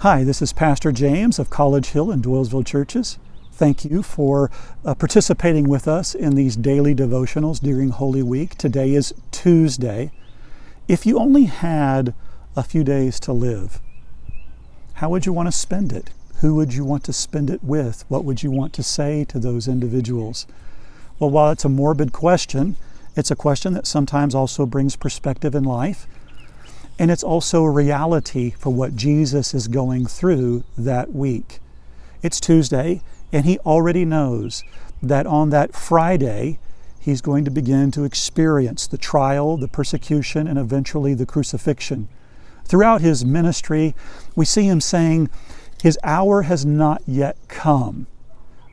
Hi, this is Pastor James of College Hill and Doylesville churches. Thank you for participating with us in these daily devotionals during Holy Week. Today is Tuesday. If you only had a few days to live, how would you want to spend it? Who would you want to spend it with? What would you want to say to those individuals? Well, while it's a morbid question, it's a question that sometimes also brings perspective in life. And it's also a reality for what Jesus is going through that week. It's Tuesday, and he already knows that on that Friday, he's going to begin to experience the trial, the persecution, and eventually the crucifixion. Throughout his ministry, we see him saying, his hour has not yet come.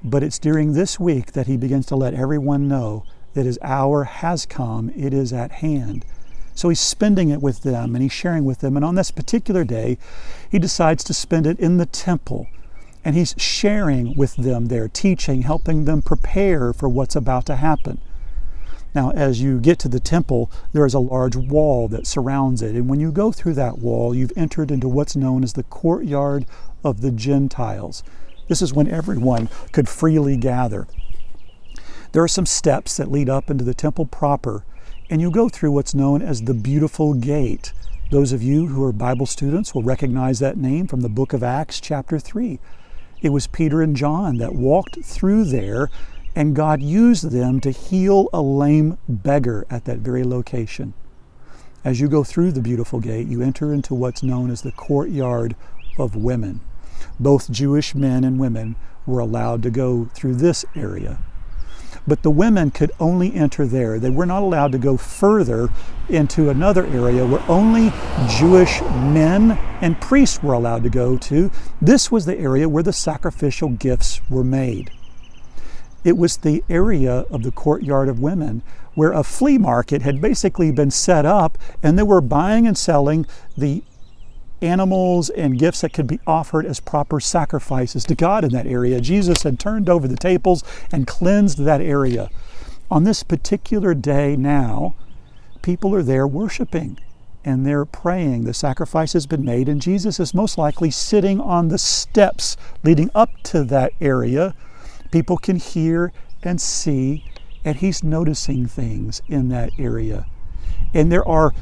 But it's during this week that he begins to let everyone know that his hour has come, it is at hand. So he's spending it with them and he's sharing with them. And on this particular day, he decides to spend it in the temple. And he's sharing with them there, teaching, helping them prepare for what's about to happen. Now, as you get to the temple, there is a large wall that surrounds it. And when you go through that wall, you've entered into what's known as the courtyard of the Gentiles. This is when everyone could freely gather. There are some steps that lead up into the temple proper. And you go through what's known as the Beautiful Gate. Those of you who are Bible students will recognize that name from the book of Acts chapter 3. It was Peter and John that walked through there, and God used them to heal a lame beggar at that very location. As you go through the Beautiful Gate, you enter into what's known as the courtyard of women. Both Jewish men and women were allowed to go through this area. But the women could only enter there. They were not allowed to go further into another area where only Jewish men and priests were allowed to go to. This was the area where the sacrificial gifts were made. It was the area of the courtyard of women where a flea market had basically been set up, and they were buying and selling the animals and gifts that could be offered as proper sacrifices to God in that area. Jesus had turned over the tables and cleansed that area. On this particular day now, people are there worshiping and they're praying. The sacrifice has been made, and Jesus is most likely sitting on the steps leading up to that area. People can hear and see, and he's noticing things in that area. And there are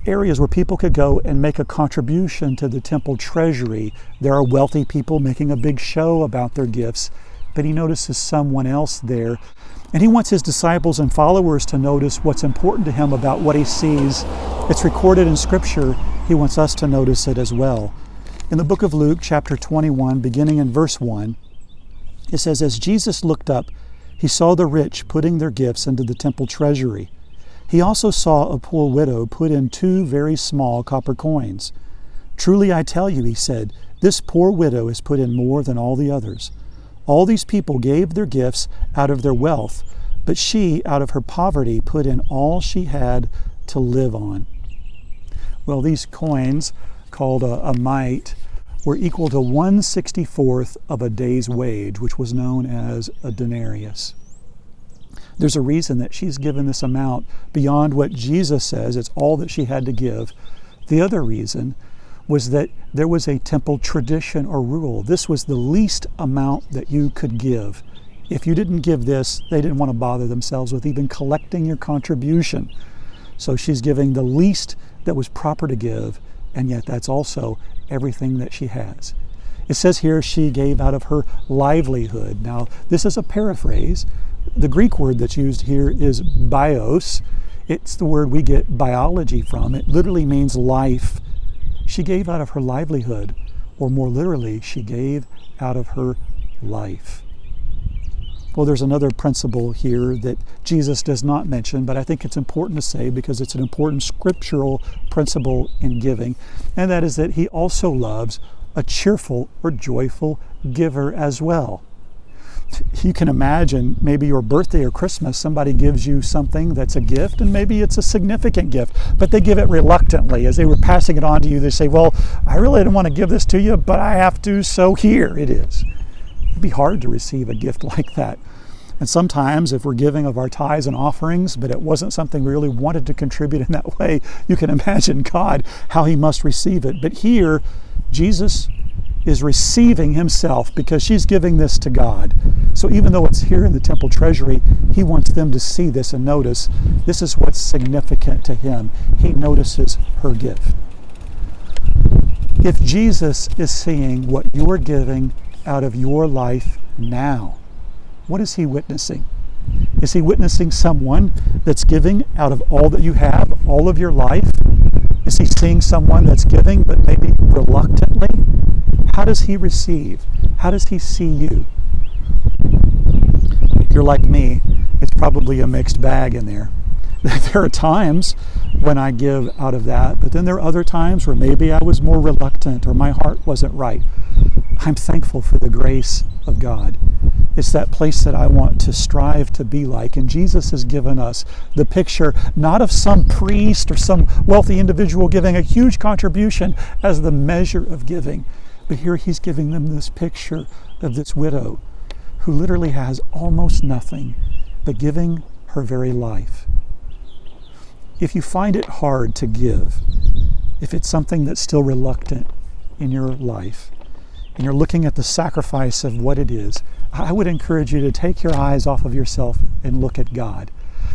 areas where people could go and make a contribution to the temple treasury. There are wealthy people making a big show about their gifts, but he notices someone else there. And he wants his disciples and followers to notice what's important to him about what he sees. It's recorded in Scripture. He wants us to notice it as well. In the book of Luke, chapter 21, beginning in verse 1, it says, "As Jesus looked up, he saw the rich putting their gifts into the temple treasury. He also saw a poor widow put in 2 very small copper coins. 'Truly I tell you,' he said, 'this poor widow has put in more than all the others. All these people gave their gifts out of their wealth, but she, out of her poverty, put in all she had to live on.'" Well, these coins, called a mite, were equal to 1/64th of a day's wage, which was known as a denarius. There's a reason that she's given this amount beyond what Jesus says. It's all that she had to give. The other reason was that there was a temple tradition or rule. This was the least amount that you could give. If you didn't give this, they didn't want to bother themselves with even collecting your contribution. So she's giving the least that was proper to give, and yet that's also everything that she has. It says here she gave out of her livelihood. Now, this is a paraphrase. The Greek word that's used here is bios. It's the word we get biology from. It literally means life. She gave out of her livelihood, or more literally, she gave out of her life. Well, there's another principle here that Jesus does not mention, but I think it's important to say because it's an important scriptural principle in giving, and that is that he also loves a cheerful or joyful giver as well. You can imagine maybe your birthday or Christmas, somebody gives you something that's a gift, and maybe it's a significant gift, but they give it reluctantly. As they were passing it on to you, they say, "Well, I really didn't want to give this to you, but I have to, so here it is." It'd be hard to receive a gift like that. And sometimes if we're giving of our tithes and offerings, but it wasn't something we really wanted to contribute in that way, you can imagine God, how he must receive it. But here, Jesus is receiving himself because she's giving this to God. So even though it's here in the temple treasury, he wants them to see this and notice this is what's significant to him. He notices her gift. If Jesus is seeing what you're giving out of your life now, what is he witnessing? Is he witnessing someone that's giving out of all that you have, all of your life? Is he seeing someone that's giving but maybe reluctantly? How does he receive? How does he see you? If you're like me, it's probably a mixed bag in there. There are times when I give out of that, but then there are other times where maybe I was more reluctant or my heart wasn't right. I'm thankful for the grace of God. It's that place that I want to strive to be like. And Jesus has given us the picture not of some priest or some wealthy individual giving a huge contribution as the measure of giving. But here he's giving them this picture of this widow who literally has almost nothing but giving her very life. If you find it hard to give, if it's something that's still reluctant in your life, and you're looking at the sacrifice of what it is, I would encourage you to take your eyes off of yourself and look at God.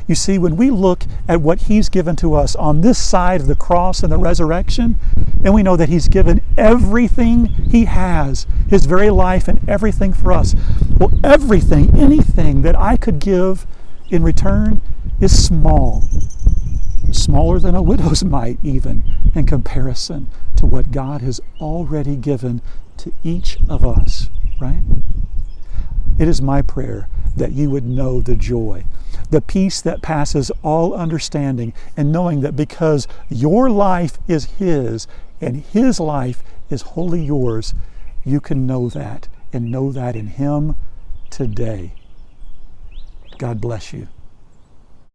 You see, when we look at what he's given to us on this side of the cross and the resurrection, and we know that he's given everything he has, his very life and everything for us. Well, everything, anything that I could give in return is small. Smaller than a widow's mite even in comparison to what God has already given to each of us, right? It is my prayer that you would know the joy, the peace that passes all understanding, and knowing that because your life is his and his life is wholly yours, you can know that and know that in him today. God bless you.